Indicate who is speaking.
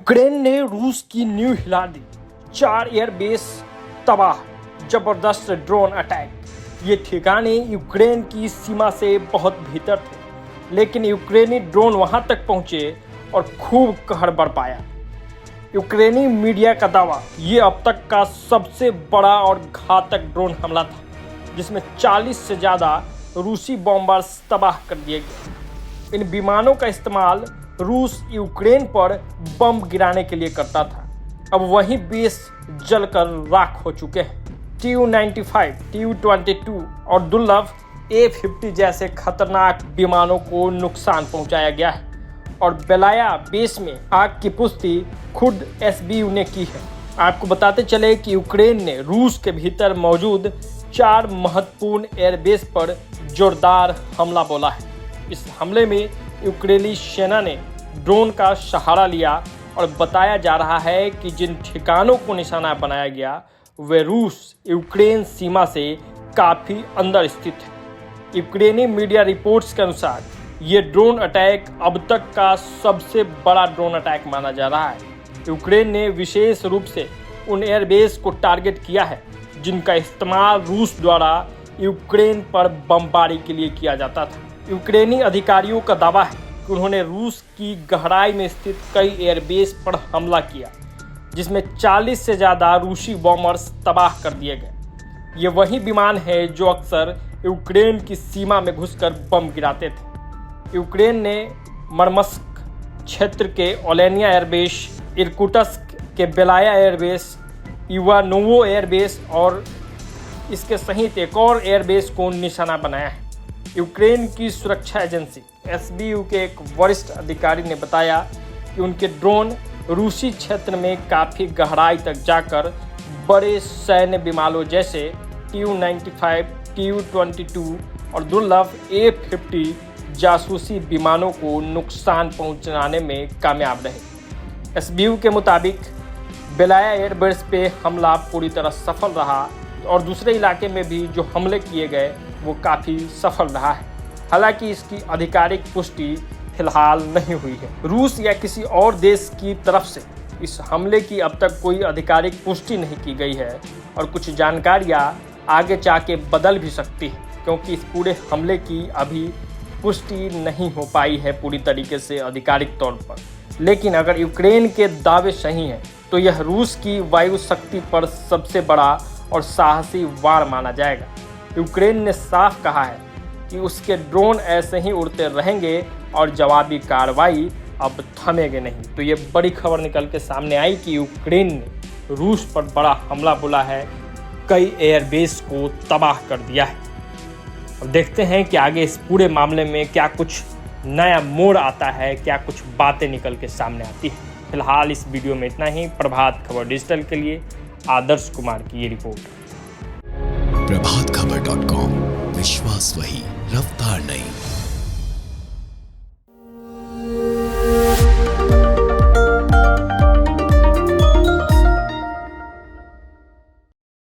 Speaker 1: Ukraine ने रूस की नींव हिला दी। 4 एयरबेस तबाह, जबरदस्त ड्रोन अटैक। ये ठिकाने यूक्रेन की सीमा से बहुत भीतर थे, लेकिन यूक्रेनी ड्रोन वहां तक पहुंचे और खूब कहर बरपाया। यूक्रेनी मीडिया का दावा, ये अब तक का सबसे बड़ा और घातक ड्रोन हमला था, जिसमें 40 से ज़्यादा रूसी बॉम्बर्स तबाह कर दिए गए। इन विमानों का इस्तेमाल रूस यूक्रेन पर बम गिराने के लिए करता था। अब वही बेस जलकर राख हो चुके हैं। Tu-95, Tu-22 और दुर्लभ A-50 जैसे खतरनाक विमानों को नुकसान पहुंचाया गया है और बेलाया बेस में आग की पुष्टि खुद SBU ने की है। आपको बताते चले कि यूक्रेन ने रूस के भीतर मौजूद 4 महत्वपूर्ण एयरबेस पर जोरदार हमला बोला है। इस हमले में यूक्रेनी सेना ने ड्रोन का सहारा लिया और बताया जा रहा है कि जिन ठिकानों को निशाना बनाया गया वे रूस यूक्रेन सीमा से काफ़ी अंदर स्थित है। यूक्रेनी मीडिया रिपोर्ट्स के अनुसार ये ड्रोन अटैक अब तक का सबसे बड़ा ड्रोन अटैक माना जा रहा है। यूक्रेन ने विशेष रूप से उन एयरबेस को टारगेट किया है जिनका इस्तेमाल रूस द्वारा यूक्रेन पर बमबारी के लिए किया जाता था। यूक्रेनी अधिकारियों का दावा है कि उन्होंने रूस की गहराई में स्थित कई एयरबेस पर हमला किया, जिसमें 40 से ज़्यादा रूसी बॉम्बर्स तबाह कर दिए गए। ये वही विमान है जो अक्सर यूक्रेन की सीमा में घुसकर बम गिराते थे। यूक्रेन ने मरमस्क क्षेत्र के ओलेनिया एयरबेस, इर्कुटस्क के बेलाया एयरबेस, इवानोवो एयरबेस और इसके सहित एक और एयरबेस को निशाना बनाया है। यूक्रेन की सुरक्षा एजेंसी SBU के एक वरिष्ठ अधिकारी ने बताया कि उनके ड्रोन रूसी क्षेत्र में काफ़ी गहराई तक जाकर बड़े सैन्य विमानों जैसे Tu-95, Tu-22 और दुर्लभ A-50 जासूसी विमानों को नुकसान पहुंचाने में कामयाब रहे। SBU के मुताबिक बेलाया एयरबेस पे हमला पूरी तरह सफल रहा और दूसरे इलाके में भी जो हमले किए गए वो काफ़ी सफल रहा है। हालांकि इसकी आधिकारिक पुष्टि फिलहाल नहीं हुई है। रूस या किसी और देश की तरफ से इस हमले की अब तक कोई आधिकारिक पुष्टि नहीं की गई है और कुछ जानकारियां आगे जाके बदल भी सकती है, क्योंकि इस पूरे हमले की अभी पुष्टि नहीं हो पाई है पूरी तरीके से आधिकारिक तौर पर। लेकिन अगर यूक्रेन के दावे सही हैं तो यह रूस की वायु शक्ति पर सबसे बड़ा और साहसी वार माना जाएगा। यूक्रेन ने साफ कहा है कि उसके ड्रोन ऐसे ही उड़ते रहेंगे और जवाबी कार्रवाई अब थमेगी नहीं। तो ये बड़ी खबर निकल के सामने आई कि यूक्रेन ने रूस पर बड़ा हमला बोला है, कई एयरबेस को तबाह कर दिया है। अब देखते हैं कि आगे इस पूरे मामले में क्या कुछ नया मोड़ आता है, क्या कुछ बातें निकल के सामने आती है। फिलहाल इस वीडियो में इतना ही। प्रभात खबर डिजिटल के लिए आदर्श कुमार की ये रिपोर्ट।
Speaker 2: प्रभातखबर.com, विश्वास वही, रफ्तार नहीं।